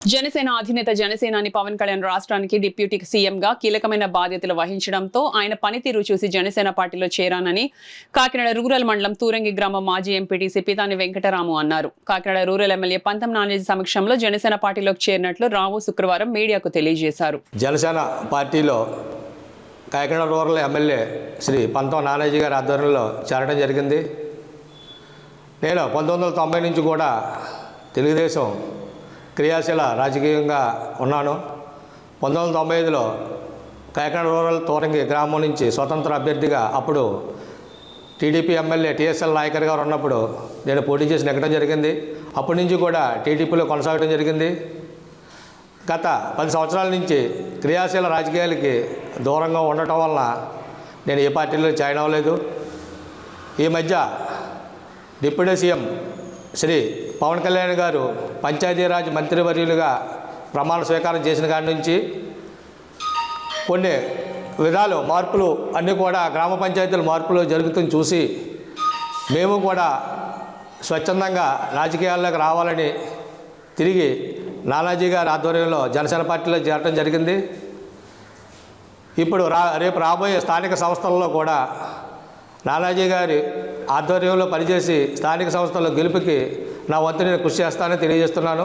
జనసేన అధినేత జనసేనాని పవన్ కళ్యాణ్ రాష్ట్రానికి డిప్యూటీ సీఎంగా కీలకమైన బాధ్యతలు వహించడంతో ఆయన పనితీరు చూసి జనసేన పార్టీలో చేరానని కాకినాడ రూరల్ మండలం తూరంగి గ్రామ మాజీ ఎంపీటీసీ పితాని వెంకటరాము అన్నారు. కాకినాడ రూరల్ ఎమ్మెల్యే పంతం నానాజీ సమక్షంలో జనసేన పార్టీలోకి చేరినట్లు రావు శుక్రవారం మీడియాకు తెలియజేశారు. జనసేన పార్టీలో కాకినాడ రూరల్ ఎమ్మెల్యే శ్రీ పంతం నానాజీ గారి ఆధ్వర్యంలో చేరడం జరిగింది. నేను 1990 నుంచి కూడా తెలుగుదేశం క్రియాశీల రాజకీయంగా ఉన్నాను. 1995లో కాకినాడ రూరల్ తూరంగి గ్రామం నుంచి స్వతంత్ర అభ్యర్థిగా అప్పుడు టీడీపీ ఎమ్మెల్యే టీఎస్ఎల్ నాయకర్ గారు ఉన్నప్పుడు నేను పోటీ చేసి నెగ్గడం జరిగింది. అప్పటి నుంచి కూడా టీడీపీలో కొనసాగడం జరిగింది. గత 10 సంవత్సరాల నుంచి క్రియాశీల రాజకీయాలకి దూరంగా ఉండటం వలన నేను ఏ పార్టీలో జాయిన్ అవ్వలేదు. ఈ మధ్య డిప్యూటీ సీఎం శ్రీ పవన్ కళ్యాణ్ గారు పంచాయతీరాజ్ మంత్రివర్యులుగా ప్రమాణ స్వీకారం చేసిన కాడి నుంచి కొన్ని విధాలు మార్పులు అన్నీ కూడా గ్రామ పంచాయతీల మార్పులు జరుగుతుంది చూసి మేము కూడా స్వచ్ఛందంగా రాజకీయాల్లోకి రావాలని తిరిగి నానాజీ గారి ఆధ్వర్యంలో జనసేన పార్టీలో చేరడం జరిగింది. ఇప్పుడు రేపు రాబోయే స్థానిక సంస్థల్లో కూడా నానాజీ గారి ఆధ్వర్యంలో పనిచేసి స్థానిక సంస్థల గెలుపుకి నా వంతు నేను కృషి చేస్తానని తెలియజేస్తున్నాను.